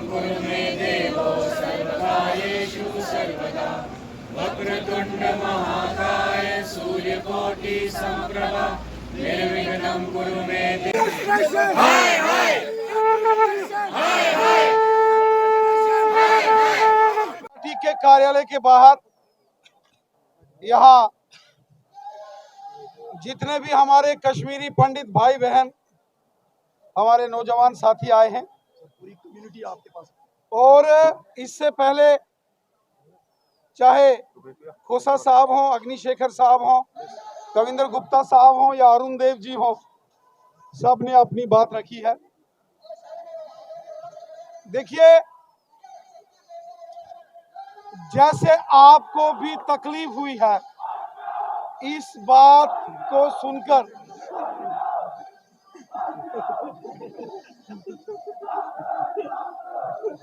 कुरु मे देवो सर्वकार्येषु सर्वदा वक्रतुण्ड महाकाय सूर्यकोटि संप्रभा निर्विघ्नं कुरु मे देव। हाय हाय पार्टी के कार्यालय के बाहर यहाँ जितने भी हमारे कश्मीरी पंडित भाई बहन हमारे नौजवान साथी आए हैं, पूरी कम्युनिटी आपके पास, और इससे पहले चाहे खोसा साहब हों, अग्निशेखर साहब हों, कविंद्र गुप्ता साहब हों या अरुण देव जी हों, सब ने अपनी बात रखी है। देखिए, जैसे आपको भी तकलीफ हुई है इस बात को सुनकर,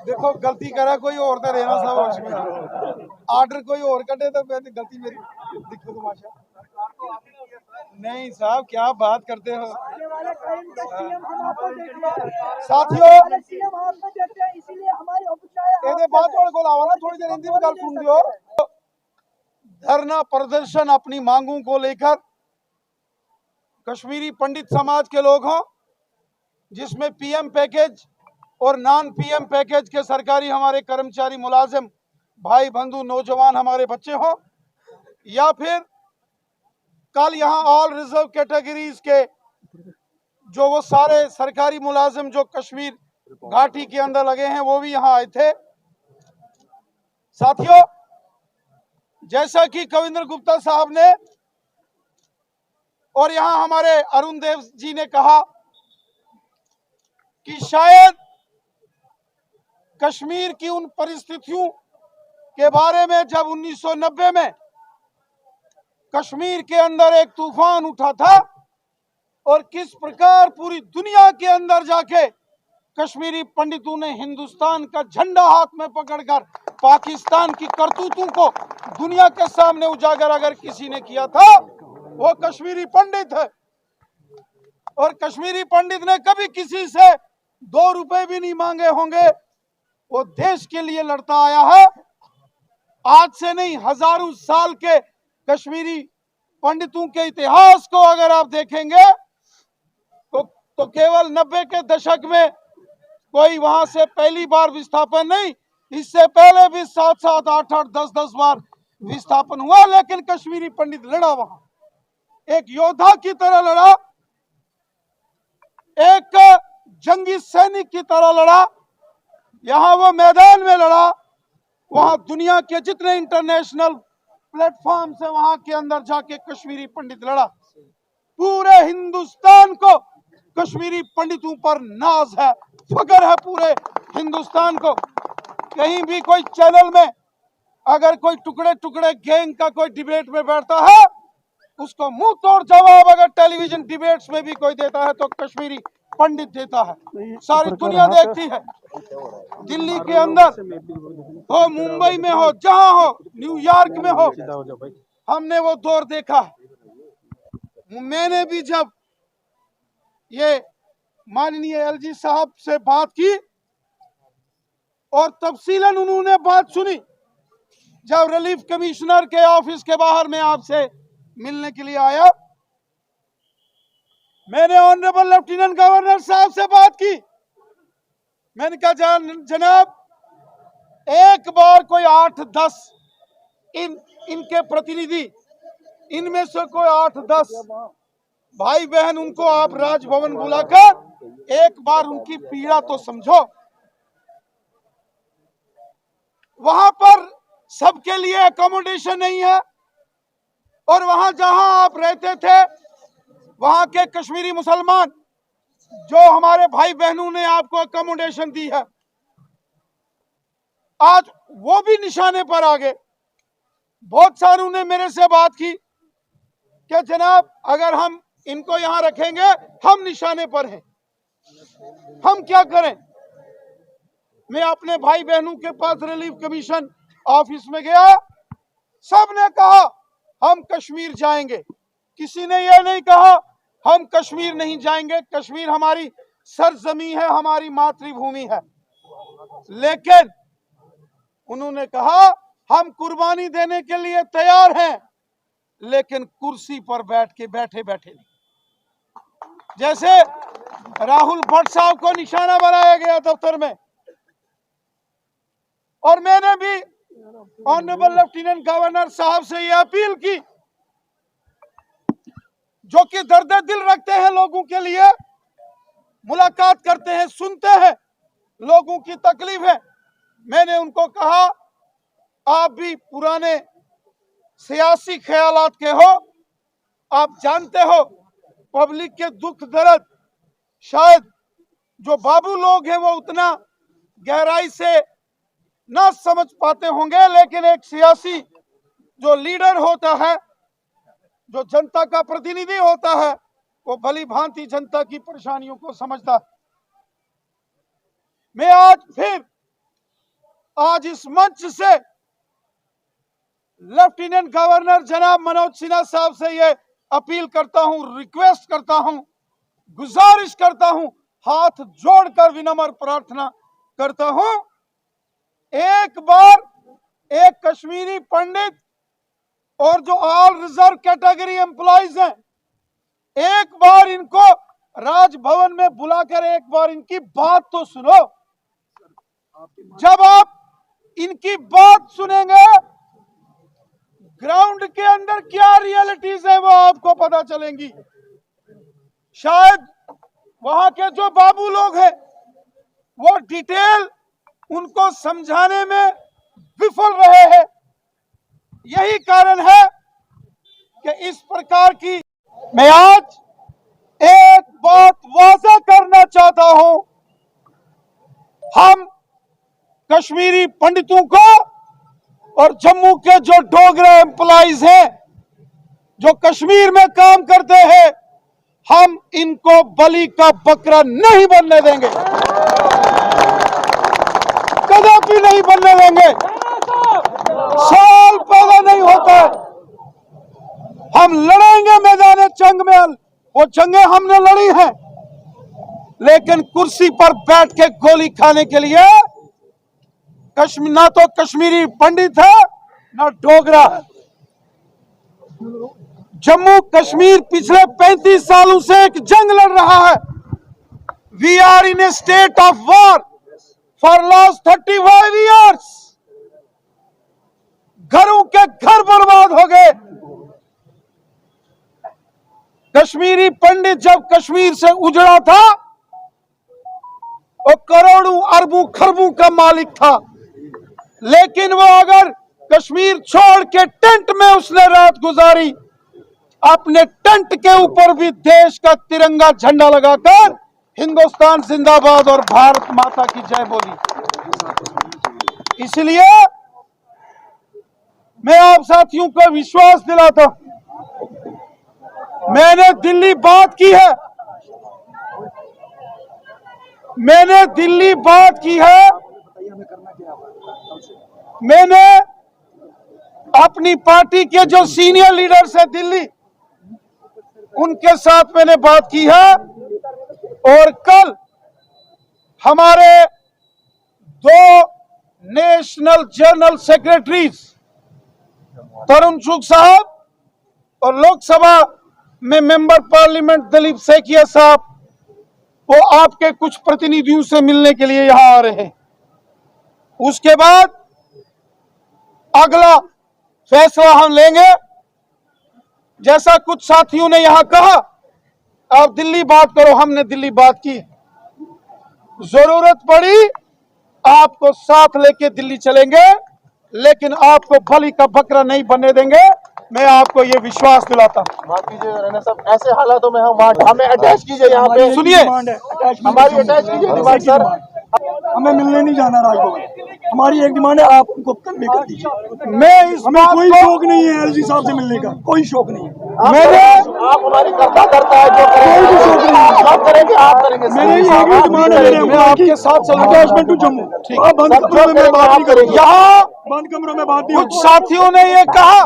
देखो गलती करा कोई और तो रहना साहब, आर्डर कोई और कटे तो गलती मेरी दिखो तमाशा नहीं साहब, क्या बात करते हो साथियों। थोड़ी देर हिंदी में गल सुन लियो। धरना प्रदर्शन अपनी मांगों को लेकर कश्मीरी पंडित समाज के लोग हों, जिसमें पीएम पैकेज और नॉन पीएम पैकेज के सरकारी हमारे कर्मचारी मुलाजिम भाई बंधु नौजवान हमारे बच्चे हों, या फिर कल यहाँ ऑल रिजर्व कैटेगरीज के जो वो सारे सरकारी मुलाजिम जो कश्मीर घाटी के अंदर लगे हैं वो भी यहाँ आए थे। साथियों, जैसा कि कविंद्र गुप्ता साहब ने और यहाँ हमारे अरुण देव जी ने कहा कि शायद कश्मीर की उन परिस्थितियों के बारे में जब 1990 में कश्मीर के अंदर एक तूफान उठा था और किस प्रकार पूरी दुनिया के अंदर जाके कश्मीरी पंडितों ने हिंदुस्तान का झंडा हाथ में पकड़कर पाकिस्तान की करतूतों को दुनिया के सामने उजागर अगर किसी ने किया था वो कश्मीरी पंडित है। और कश्मीरी पंडित ने कभी किसी से 2 रुपए भी नहीं मांगे होंगे, वो देश के लिए लड़ता आया है। आज से नहीं, हजारों साल के कश्मीरी पंडितों के इतिहास को अगर आप देखेंगे तो केवल 90 के दशक में कोई वहां से पहली बार विस्थापन नहीं, इससे पहले भी 7-7, 8-8, 10-10 बार विस्थापन हुआ, लेकिन कश्मीरी पंडित लड़ा, वहां एक योद्धा की तरह लड़ा, एक जंगी सैनिक की तरह लड़ा। यहां वो मैदान में लड़ा, वहां दुनिया के जितने इंटरनेशनल प्लेटफॉर्म से वहां के अंदर जाके कश्मीरी पंडित लड़ा। पूरे हिंदुस्तान को कश्मीरी पंडितों पर नाज है, फख्र है पूरे हिंदुस्तान को। कहीं भी कोई चैनल में अगर कोई टुकड़े टुकड़े गैंग का कोई डिबेट में बैठता है, उसको मुंह तोड़ जवाब अगर टेलीविजन डिबेट्स में भी कोई देता है तो कश्मीरी पंडित देता है, सारी दुनिया देखती है। दिल्ली के अंदर हो, मुंबई में हो, जहां हो, न्यूयॉर्क में हो, हमने वो दौर देखा है। मैंने भी जब ये माननीय एलजी साहब से बात की और तफसीलन उन्होंने बात सुनी, जब रिलीफ कमिश्नर के ऑफिस के बाहर मैं आपसे मिलने के लिए आया, मैंने ऑनरेबल लेफ्टिनेंट गवर्नर साहब से बात की। मैंने कहा जनाब, एक बार कोई 8-10 इनके प्रतिनिधि, इनमें से कोई 8-10 भाई बहन, उनको आप राजभवन बुलाकर एक बार उनकी पीड़ा तो समझो। वहां पर सबके लिए अकोमोडेशन नहीं है, और वहां जहां आप रहते थे वहां के कश्मीरी मुसलमान जो हमारे भाई बहनों ने आपको अकोमोडेशन दी है, आज वो भी निशाने पर आ गए। बहुत सारों ने मेरे से बात की कि जनाब, अगर हम इनको यहां रखेंगे हम निशाने पर हैं, हम क्या करें। मैं अपने भाई बहनों के पास रिलीफ कमीशन ऑफिस में गया, सब ने कहा हम कश्मीर जाएंगे, किसी ने यह नहीं कहा हम कश्मीर नहीं जाएंगे। कश्मीर हमारी सरजमी है, हमारी मातृभूमि है। लेकिन उन्होंने कहा हम कुर्बानी देने के लिए तैयार हैं, लेकिन कुर्सी पर बैठे बैठे नहीं। जैसे राहुल भट्ट साहब को निशाना बनाया गया दफ्तर में, और मैंने भी ऑनरेबल लेफ्टिनेंट गवर्नर साहब से यह अपील की, जो कि दर्द दिल रखते हैं लोगों के लिए, मुलाकात करते हैं, सुनते हैं लोगों की तकलीफ है। मैंने उनको कहा आप भी पुराने सियासी ख्यालात के हो, आप जानते हो पब्लिक के दुख दर्द शायद जो बाबू लोग हैं वो उतना गहराई से ना समझ पाते होंगे, लेकिन एक सियासी जो लीडर होता है, जो जनता का प्रतिनिधि होता है, वो भली भांति जनता की परेशानियों को समझता है। मैं आज इस मंच से लेफ्टिनेंट गवर्नर जनाब मनोज सिन्हा साहब से ये अपील करता हूं, रिक्वेस्ट करता हूं, गुजारिश करता हूं, हाथ जोड़कर विनम्र प्रार्थना करता हूं, एक बार एक कश्मीरी पंडित और जो ऑल रिजर्व कैटेगरी एम्प्लॉइज हैं, एक बार इनको राजभवन में बुलाकर एक बार इनकी बात तो सुनो। जब आप इनकी बात सुनेंगे, ग्राउंड के अंदर क्या रियलिटीज है वो आपको पता चलेंगी। शायद वहां के जो बाबू लोग हैं वो डिटेल उनको समझाने में विफल रहे हैं। यही कारण है कि इस प्रकार की, मैं आज एक बात वाज़ेह करना चाहता हूं, हम कश्मीरी पंडितों को और जम्मू के जो डोगरा एम्प्लॉइज हैं जो कश्मीर में काम करते हैं, हम इनको बलि का बकरा नहीं बनने देंगे, कदापि नहीं बनने देंगे। सवाल पैदा नहीं होता है। हम लड़ेंगे मैदान जंग में, वो जंगें हमने लड़ी हैं, लेकिन कुर्सी पर बैठ के गोली खाने के लिए ना तो कश्मीरी पंडित है ना डोगरा है। जम्मू कश्मीर पिछले 35 सालों से एक जंग लड़ रहा है। We are in a state of war for last 35 years. घरों के घर बर्बाद हो गए। कश्मीरी पंडित जब कश्मीर से उजड़ा था, वो करोड़ों अरबों खरबों का मालिक था, लेकिन वो अगर कश्मीर छोड़ के टेंट में उसने रात गुजारी, अपने टेंट के ऊपर भी देश का तिरंगा झंडा लगाकर हिंदुस्तान जिंदाबाद और भारत माता की जय बोली। इसलिए मैं आप साथियों को विश्वास दिलाता हूं, मैंने दिल्ली बात की है, मैंने दिल्ली बात की है, मैंने अपनी पार्टी के जो सीनियर लीडर्स हैं दिल्ली, उनके साथ मैंने बात की है, और कल हमारे 2 नेशनल जनरल सेक्रेटरीज तरुण चुग साहब और लोकसभा में मेंबर पार्लियामेंट दिलीप सेकिया साहब, वो आपके कुछ प्रतिनिधियों से मिलने के लिए यहां आ रहे हैं। उसके बाद अगला फैसला हम लेंगे। जैसा कुछ साथियों ने यहां कहा, आप दिल्ली बात करो, हमने दिल्ली बात की, जरूरत पड़ी आपको साथ लेके दिल्ली चलेंगे, लेकिन आपको बलि का बकरा नहीं बनने देंगे। मैं आपको ये विश्वास दिलाता हूँ। माफ कीजिए राणा साहब, ऐसे हालातों में हमें अटैच कीजिए, यहाँ पे सुनिए, हमारी अटैच कीजिए डिमांड सर। हमें मिलने नहीं जाना राजभवन, हमारी एक डिमांड है, आप उनको कन्वे कर दीजिए। मैं इस हमें कोई शौक नहीं है एलजी साहब से मिलने का, कोई शौक नहीं है। मैंने आप हमारी करता है जो करेंगे, आप करेंगे, आप करेंगे। मेरे ये एक डिमांड है, मैं आपके साथ चलूंगा। Attachment to Jammu. आप बंद कमरों में बात नहीं करेंगे, यहाँ बंद कमरों में बात नहीं कुछ होगी। साथियों ने ये कहा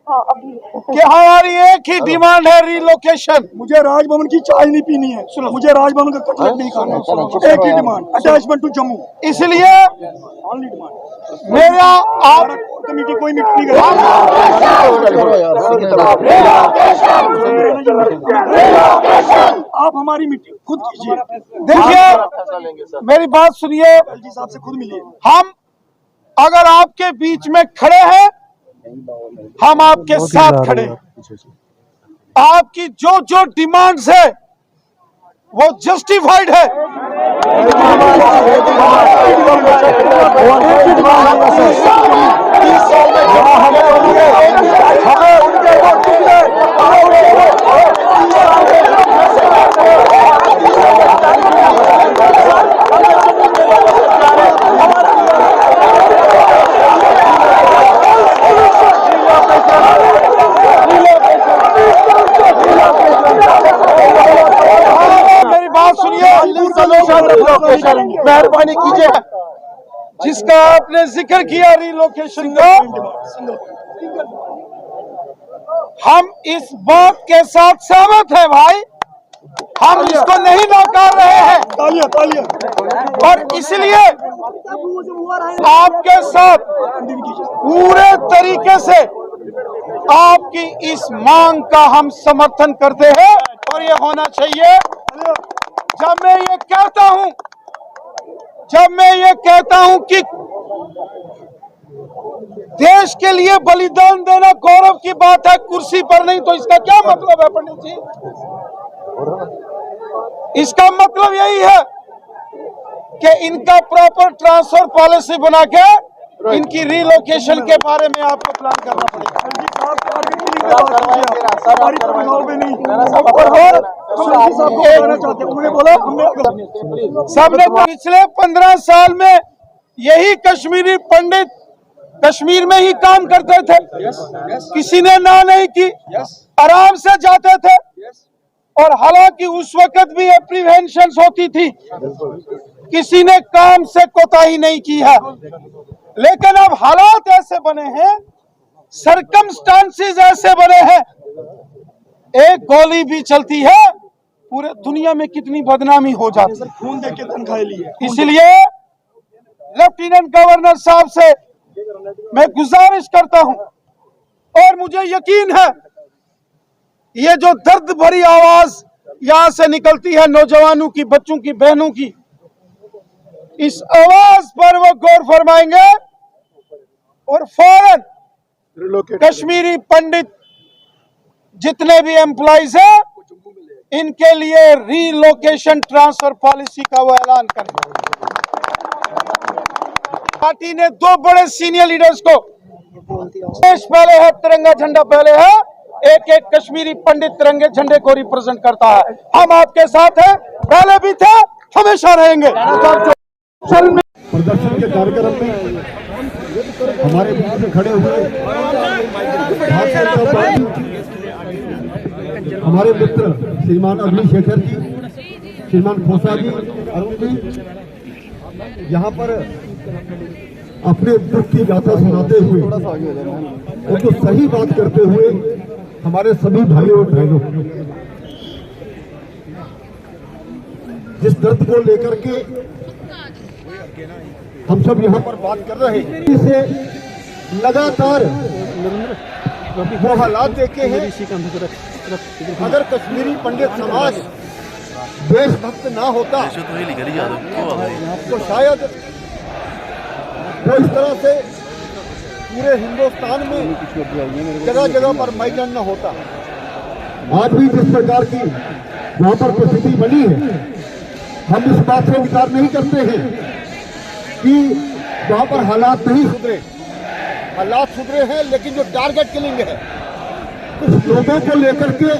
कि हमारी एक ही डिमांड है, रिलोकेशन। मुझे राजभवन की चाय नहीं पीनी है, मुझे राजभवन का कटलेट नहीं खाना है। एक ही डिमांड, अटैचमेंट टू जम्मू, इसलिए ओनली डिमांड। मेरा आप कमेटी कोई मीटिंग नहीं करेगी। आप हमारी मीटिंग खुद कीजिए। देखिए, मेरी बात सुनिए, एलजी साहब से खुद मिलिए। हम अगर आपके बीच में खड़े हैं, हम आपके साथ खड़े हैं। आपकी जो जो डिमांड्स है वो जस्टिफाइड है। मेरी बात सुनिए, मेहरबानी कीजिए, जिसका आपने जिक्र किया रिलोकेशन का, हम इस बात के साथ सहमत हैं भाई, हम इसको नहीं नकार रहे हैं। तालियां तालियां। और इसलिए आपके साथ पूरे तरीके से आपकी इस मांग का हम समर्थन करते हैं, और ये होना चाहिए। जब मैं ये कहता हूं कि देश के लिए बलिदान देना गौरव की बात है, कुर्सी पर नहीं, तो इसका क्या मतलब है पंडित जी? इसका मतलब यही है कि इनका प्रॉपर ट्रांसफर पॉलिसी बना के इनकी रिलोकेशन के बारे में आपको प्लान करना पड़ेगा। सबने पिछले 15 साल में यही कश्मीरी पंडित कश्मीर में ही काम करते थे, किसी ने ना नहीं की, आराम से जाते थे, और हालांकि उस वक्त भी एप्रीहेंशन होती थी, किसी ने काम से कोताही नहीं की है। लेकिन अब हालात ऐसे बने हैं, सर्कमस्टांसेस ऐसे बने हैं, एक गोली भी चलती है पूरे दुनिया में कितनी बदनामी हो जाती है। खून देख के तनख्वाह ली है। इसलिए लेफ्टिनेंट गवर्नर साहब से मैं गुजारिश करता हूं, और मुझे यकीन है ये जो दर्द भरी आवाज यहां से निकलती है नौजवानों की, बच्चों की, बहनों की, इस आवाज पर वो गौर फरमाएंगे और फौरन कश्मीरी पंडित जितने भी एम्प्लॉइज हैं इनके लिए रीलोकेशन ट्रांसफर पॉलिसी का वो ऐलान करेंगे। पार्टी ने 2 बड़े सीनियर लीडर्स को, देश पहले है, तिरंगा झंडा पहले है, एक कश्मीरी पंडित तिरंगे झंडे को रिप्रेजेंट करता है। हम आपके साथ हैं, पहले भी थे, हमेशा रहेंगे। प्रदर्शन के कार्यक्रम में हमारे बीच में खड़े हुए हमारे मित्र श्रीमान अग्नि शेखर जी, श्रीमान खोसा जी, अरुण जी, यहाँ पर अपने दुख की गाथा सुनाते हुए और जो सही बात करते हुए हमारे सभी भाइयों और बहनों, जिस दर्द को लेकर के हम सब यहाँ पर बात कर रहे हैं, इसे लगातार वो हालात देखे हैं। अगर कश्मीरी पंडित समाज देशभक्त ना होता तो शायद वो इस तरह से पूरे हिंदुस्तान में जगह जगह पर माइग्रेंट न होता। आज भी जिस प्रकार की वहाँ पर परिस्थिति बनी है, हम इस बात से इनकार नहीं करते हैं कि वहाँ पर हालात नहीं सुधरे। हालात सुधरे हैं, लेकिन जो टारगेट किलिंग है कुछ लोगों को लेकर के,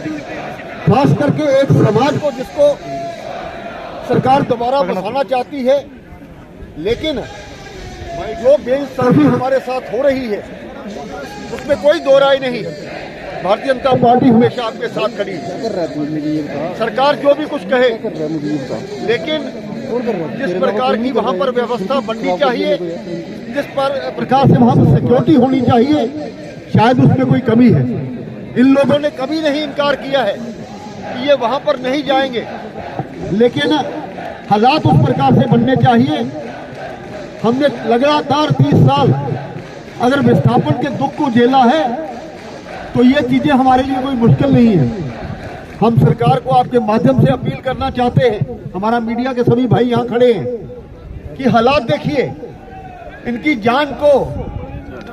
खास करके एक समाज को जिसको सरकार दोबारा बसाना चाहती है, लेकिन जो बेइंसाफी हमारे साथ हो रही है उसमें कोई दो राय नहीं। भारतीय जनता पार्टी हमेशा आपके साथ खड़ी है, सरकार जो भी कुछ कहे, लेकिन जिस प्रकार की वहाँ पर व्यवस्था बननी चाहिए, जिस पर प्रकार से वहाँ पर सिक्योरिटी होनी चाहिए, शायद उसमें कोई कमी है। इन लोगों ने कभी नहीं इनकार किया है कि ये वहां पर नहीं जाएंगे, लेकिन हालात उस प्रकार से बनने चाहिए। हमने लगातार 30 साल अगर विस्थापन के दुख को झेला है तो ये चीजें हमारे लिए कोई मुश्किल नहीं है। हम सरकार को आपके माध्यम से अपील करना चाहते हैं, हमारा मीडिया के सभी भाई यहाँ खड़े हैं, कि हालात देखिए, इनकी जान को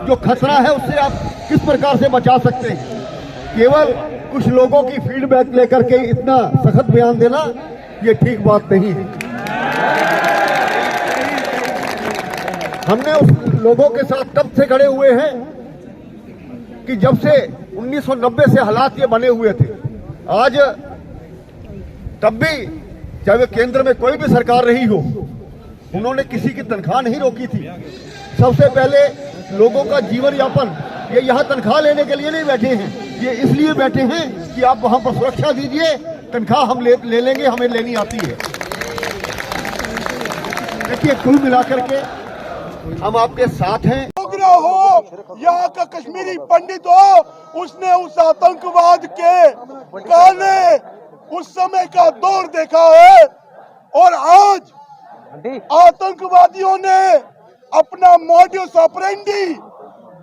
जो खतरा है उससे आप किस प्रकार से बचा सकते हैं। केवल कुछ लोगों की फीडबैक लेकर के इतना सख्त बयान देना ये ठीक बात नहीं है। हमने उस लोगों के साथ तब से खड़े हुए हैं कि जब से 1990 से हालात ये बने हुए थे। आज तब भी चाहे केंद्र में कोई भी सरकार रही हो, उन्होंने किसी की तनख्वाह नहीं रोकी थी। सबसे पहले लोगों का जीवन यापन, ये यहाँ तनख्वाह लेने के लिए नहीं बैठे हैं, ये इसलिए बैठे हैं कि आप वहां पर सुरक्षा दीजिए, तनख्वाह हम ले लेंगे, हमें लेनी आती है। देखिए, कुल मिलाकर के हम आपके साथ हैं। डोगरा हो, यहाँ का कश्मीरी पंडित हो, उसने उस आतंकवाद के काले उस समय का दौर देखा है, और आज आतंकवादियों ने अपना मॉड्यूस ऑपरेंडी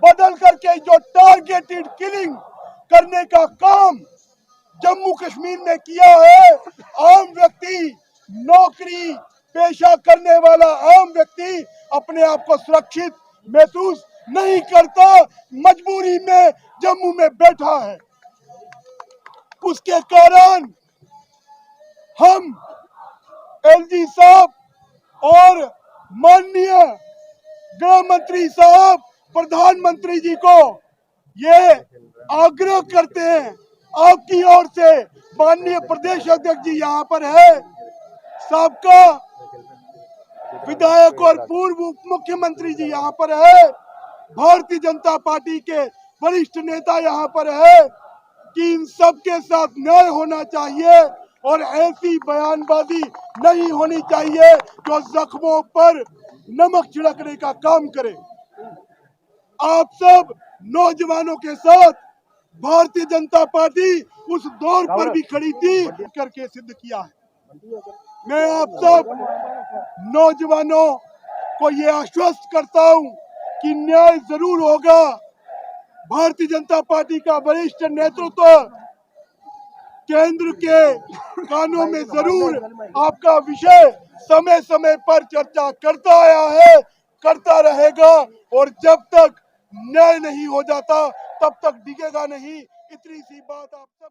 बदल करके जो टारगेटेड किलिंग करने का काम जम्मू कश्मीर में किया है। आम व्यक्ति, नौकरी पेशा करने वाला आम व्यक्ति अपने आप को सुरक्षित महसूस नहीं करता, मजबूरी में जम्मू में बैठा है। उसके कारण हम एलजी साहब और माननीय गृह मंत्री साहब, प्रधानमंत्री जी को ये आग्रह करते हैं, आपकी ओर से माननीय प्रदेश अध्यक्ष जी यहाँ पर है, सबका विधायक और पूर्व उप मुख्यमंत्री जी यहाँ पर है, भारतीय जनता पार्टी के वरिष्ठ नेता यहाँ पर है, कि इन सब के साथ न्याय होना चाहिए और ऐसी बयानबाजी नहीं होनी चाहिए जो जख्मों पर नमक छिड़कने का काम करे। आप सब नौजवानों के साथ भारतीय जनता पार्टी उस दौर पर भी खड़ी थी, करके सिद्ध किया है। मैं आप सब नौजवानों को ये आश्वस्त करता हूं कि न्याय जरूर होगा। भारतीय जनता पार्टी का वरिष्ठ नेतृत्व केंद्र के कानों में जरूर आपका विषय समय समय पर चर्चा करता आया है, करता रहेगा, और जब तक न्याय नहीं हो जाता तब तक डिगेगा नहीं। इतनी सी बात आप सब